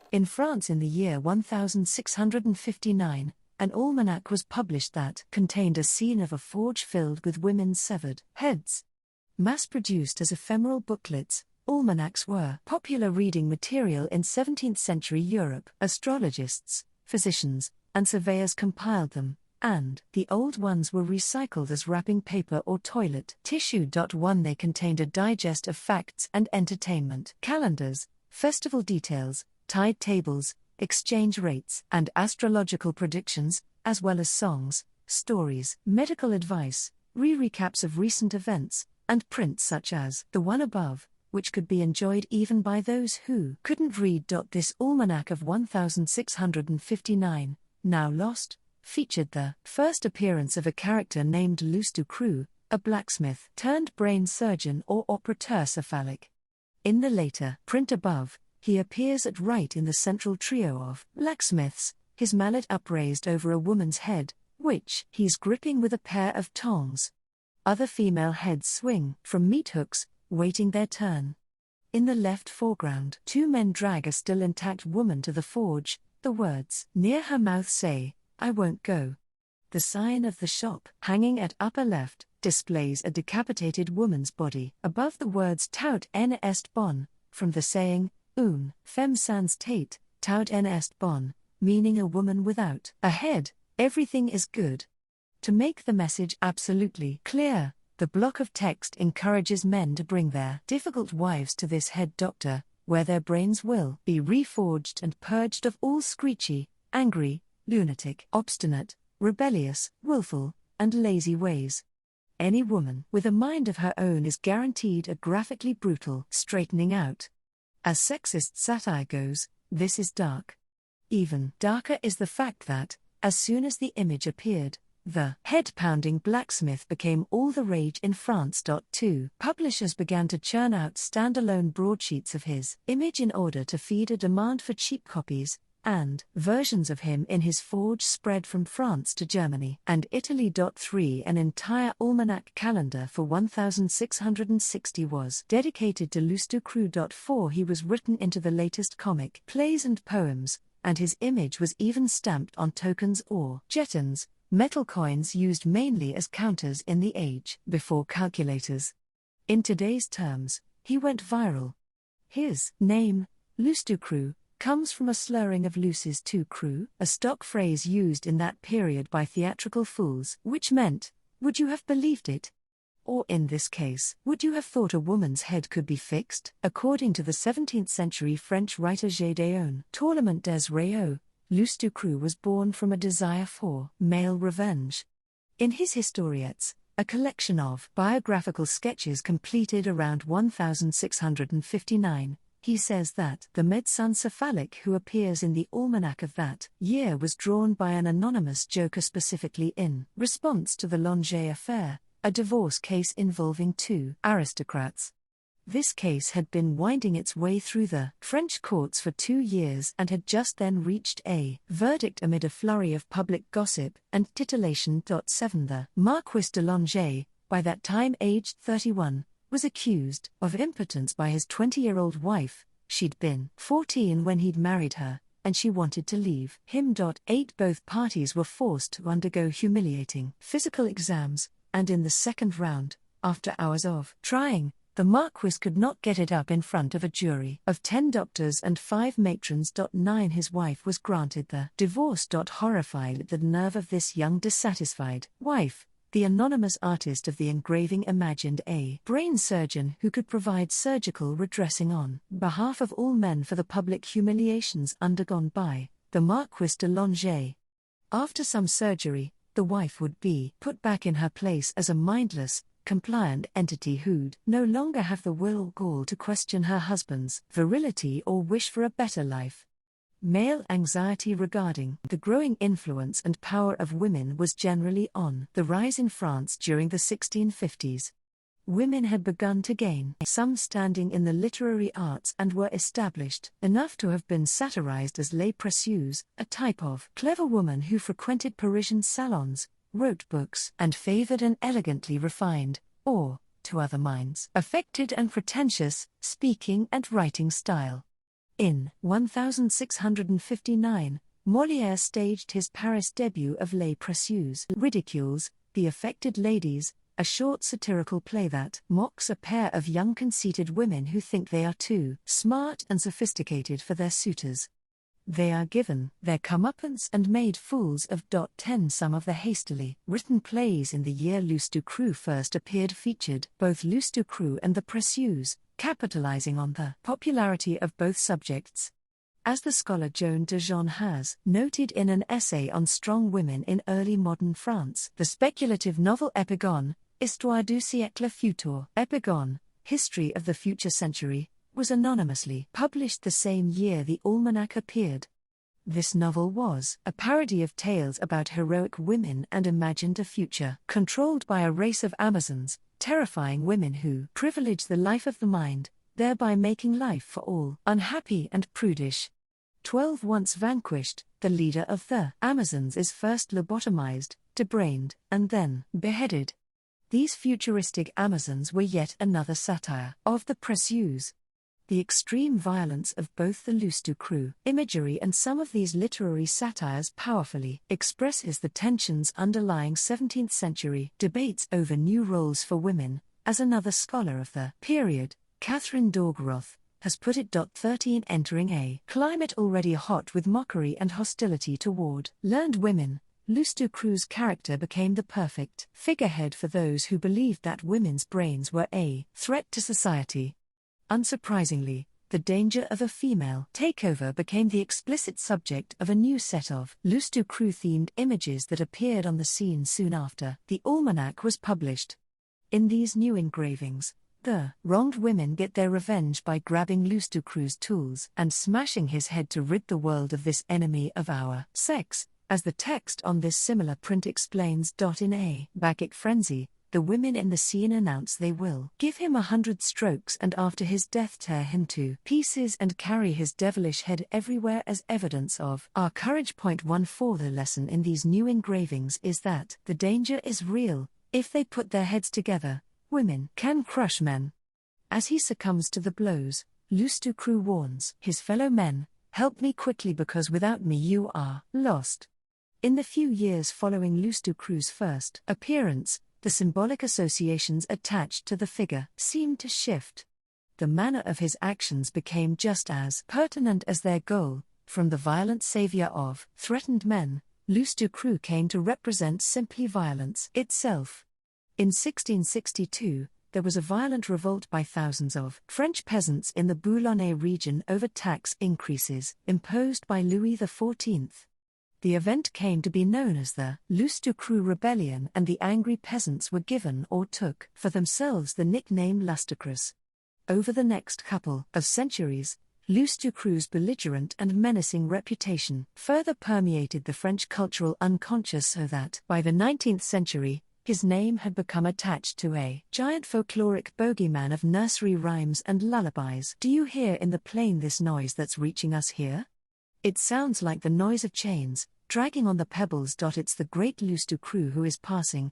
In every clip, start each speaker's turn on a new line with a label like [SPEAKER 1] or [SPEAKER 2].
[SPEAKER 1] In France in the year 1659, an almanac was published that contained a scene of a forge filled with women's severed heads. Mass-produced as ephemeral booklets, almanacs were popular reading material in 17th-century Europe. Astrologists, physicians, and surveyors compiled them, and the old ones were recycled as wrapping paper or toilet tissue. 1 They contained a digest of facts and entertainment calendars, festival details, tide tables, exchange rates, and astrological predictions, as well as songs, stories, medical advice, recaps of recent events, and prints such as the one above, which could be enjoyed even by those who couldn't read. This almanac of 1659, now lost, featured the first appearance of a character named Lustucru, a blacksmith turned brain surgeon or operateur cephalic. In the later print above, he appears at right in the central trio of blacksmiths, his mallet upraised over a woman's head, which he's gripping with a pair of tongs. Other female heads swing from meat hooks, waiting their turn. In the left foreground, 2 men drag a still intact woman to the forge. The words near her mouth say, "I won't go." The sign of the shop, hanging at upper left, displays a decapitated woman's body. Above the words "Tout en est bon," from the saying, "Une femme sans tête, tout en est bon," meaning a woman without a head, everything is good. To make the message absolutely clear, the block of text encourages men to bring their difficult wives to this head doctor, where their brains will be reforged and purged of all screechy, angry, lunatic, obstinate, rebellious, willful, and lazy ways. Any woman with a mind of her own is guaranteed a graphically brutal straightening out. As sexist satire goes, this is dark. Even darker is the fact that, as soon as the image appeared, the head-pounding blacksmith became all the rage in France. 2 Publishers began to churn out standalone broadsheets of his image in order to feed a demand for cheap copies, and versions of him in his forge spread from France to Germany and Italy. 3 An entire almanac calendar for 1660 was dedicated to Lustucru. 4 He was written into the latest comic, plays and poems, and his image was even stamped on tokens or jetons, metal coins used mainly as counters in the age before calculators. In today's terms, he went viral. His name, Lustucru, comes from a slurring of luces to cru, a stock phrase used in that period by theatrical fools, which meant, "Would you have believed it?" Or in this case, "Would you have thought a woman's head could be fixed?" According to the 17th-century French writer Gédéon Tourlement des Réaux, Lustucru was born from a desire for male revenge. In his historiettes, a collection of biographical sketches completed around 1659, he says that the médecin cephalic who appears in the almanac of that year was drawn by an anonymous joker specifically in response to the Longuet affair, a divorce case involving 2 aristocrats. This case had been winding its way through the French courts for 2 years and had just then reached a verdict amid a flurry of public gossip and titillation. 7 The Marquis de Longuet, by that time aged 31, was accused of impotence by his 20-year-old wife. She'd been 14 when he'd married her, and she wanted to leave him. 8 Both parties were forced to undergo humiliating physical exams, and in the second round, after hours of trying, the Marquis could not get it up in front of a jury of 10 doctors and 5 matrons. 9 His wife was granted the divorce. Horrified at the nerve of this young dissatisfied wife, the anonymous artist of the engraving imagined a brain surgeon who could provide surgical redressing on behalf of all men for the public humiliations undergone by the Marquis de Longuet. After some surgery, the wife would be put back in her place as a mindless, compliant entity who'd no longer have the will or gall to question her husband's virility or wish for a better life. Male anxiety regarding the growing influence and power of women was generally on the rise in France during the 1650s. Women had begun to gain some standing in the literary arts and were established enough to have been satirized as les précieuses, a type of clever woman who frequented Parisian salons, wrote books, and favored an elegantly refined, or, to other minds, affected and pretentious, speaking and writing style. In 1659, Molière staged his Paris debut of Les Précieuses, Ridicules, The Affected Ladies, a short satirical play that mocks a pair of young conceited women who think they are too smart and sophisticated for their suitors. They are given their comeuppance and made fools of. 10 Some of the hastily written plays in the year Lustucru first appeared featured both Lustucru and the Précieuses, capitalizing on the popularity of both subjects. As the scholar Joan de Jean has noted in an essay on strong women in early modern France, the speculative novel Épigone, Histoire du siècle futur, Épigone, History of the Future Century, was anonymously published the same year the almanac appeared. This novel was a parody of tales about heroic women and imagined a future controlled by a race of Amazons, terrifying women who privilege the life of the mind, thereby making life for all unhappy and prudish. 12 Once vanquished, the leader of the Amazons is first lobotomized, debrained, and then beheaded. These futuristic Amazons were yet another satire of the Précieuses. The extreme violence of both the Lustucru imagery and some of these literary satires powerfully expresses the tensions underlying 17th-century debates over new roles for women, as another scholar of the period, Catherine Dorgeroth, has put it. 13 Entering a climate already hot with mockery and hostility toward learned women, Lustucru's character became the perfect figurehead for those who believed that women's brains were a threat to society. Unsurprisingly, the danger of a female takeover became the explicit subject of a new set of Lustucru-themed images that appeared on the scene soon after the almanac was published. In these new engravings, the wronged women get their revenge by grabbing Lustucru's tools and smashing his head to rid the world of this enemy of our sex, as the text on this similar print explains. In a Bacchic frenzy, the women in the scene announce they will give him 100 strokes and after his death tear him to pieces and carry his devilish head everywhere as evidence of our courage. 14 The lesson in these new engravings is that the danger is real. If they put their heads together, women can crush men. As he succumbs to the blows, Lustucru warns his fellow men, "Help me quickly because without me you are lost." In the few years following Lustucru's first appearance, the symbolic associations attached to the figure seemed to shift. The manner of his actions became just as pertinent as their goal. From the violent savior of threatened men, Lustucru came to represent simply violence itself. In 1662, there was a violent revolt by thousands of French peasants in the Boulonnais region over tax increases imposed by Louis XIV. The event came to be known as the Lustucru Rebellion, and the angry peasants were given or took for themselves the nickname Lustucrus. Over the next couple of centuries, Lustucru's belligerent and menacing reputation further permeated the French cultural unconscious so that, by the 19th century, his name had become attached to a giant folkloric bogeyman of nursery rhymes and lullabies. Do you hear in the plain this noise that's reaching us here? It sounds like the noise of chains, dragging on the pebbles. It's the great Lustucru who is passing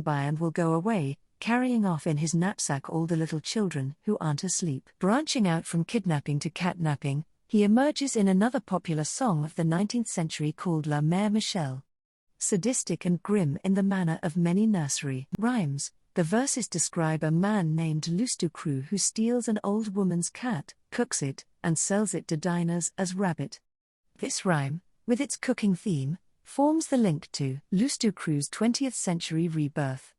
[SPEAKER 1] by and will go away, carrying off in his knapsack all the little children who aren't asleep. Branching out from kidnapping to catnapping, he emerges in another popular song of the 19th century called La Mère Michel. Sadistic and grim in the manner of many nursery rhymes, the verses describe a man named Lustucru who steals an old woman's cat, cooks it, and sells it to diners as rabbit. This rhyme, with its cooking theme, forms the link to Lustucru's 20th century rebirth.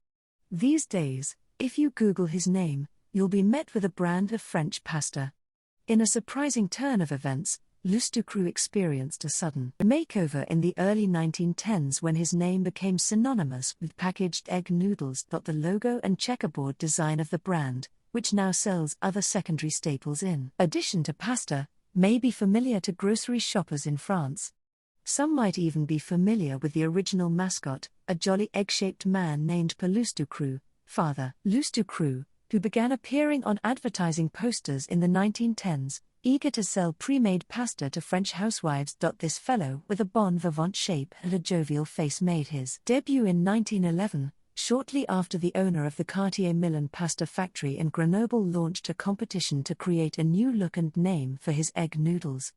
[SPEAKER 1] These days, if you Google his name, you'll be met with a brand of French pasta. In a surprising turn of events, Lustucru experienced a sudden makeover in the early 1910s when his name became synonymous with packaged egg noodles. The logo and checkerboard design of the brand, which now sells other secondary staples in addition to pasta, may be familiar to grocery shoppers in France. Some might even be familiar with the original mascot, a jolly egg-shaped man named Per Lustucru, Father Lustucru, who began appearing on advertising posters in the 1910s, eager to sell pre-made pasta to French housewives. This fellow with a bon vivant shape and a jovial face made his debut in 1911, Shortly after, the owner of the Cartier Milan pasta factory in Grenoble launched a competition to create a new look and name for his egg noodles.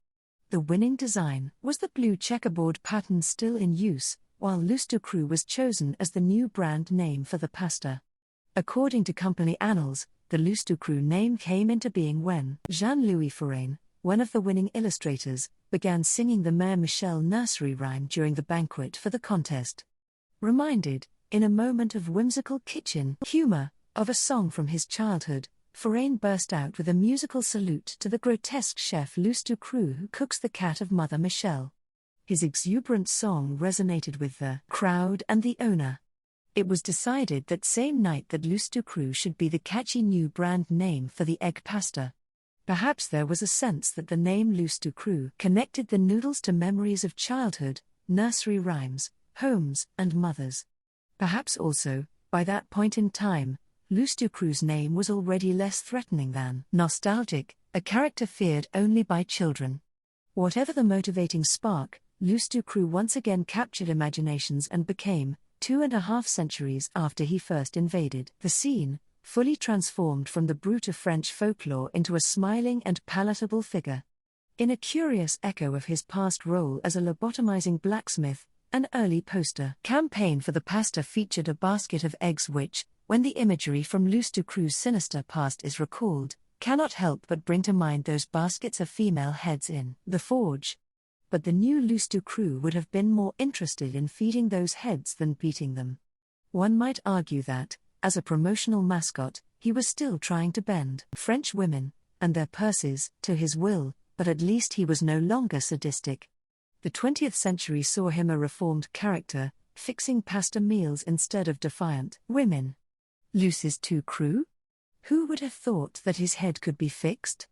[SPEAKER 1] The winning design was the blue checkerboard pattern still in use, while Lustucru was chosen as the new brand name for the pasta. According to company annals, the Lustucru name came into being when Jean-Louis Forain, one of the winning illustrators, began singing the Mère Michel nursery rhyme during the banquet for the contest. Reminded, in a moment of whimsical kitchen humor, of a song from his childhood, Forain burst out with a musical salute to the grotesque chef Lustucru, who cooks the cat of Mother Michel. His exuberant song resonated with the crowd and the owner. It was decided that same night that Lustucru should be the catchy new brand name for the egg pasta. Perhaps there was a sense that the name Lustucru connected the noodles to memories of childhood, nursery rhymes, homes, and mothers. Perhaps also, by that point in time, Lustucru's name was already less threatening than nostalgic, a character feared only by children. Whatever the motivating spark, Lustucru once again captured imaginations and became, 2.5 centuries after he first invaded the scene, fully transformed from the brute of French folklore into a smiling and palatable figure. In a curious echo of his past role as a lobotomizing blacksmith, an early poster campaign for the pasta featured a basket of eggs which, when the imagery from Lustucru's sinister past is recalled, cannot help but bring to mind those baskets of female heads in the forge. But the new Lustucru would have been more interested in feeding those heads than beating them. One might argue that, as a promotional mascot, he was still trying to bend French women, and their purses, to his will, but at least he was no longer sadistic. The 20th century saw him a reformed character, fixing pasta meals instead of defiant women. Lustucru? Who would have thought that his head could be fixed?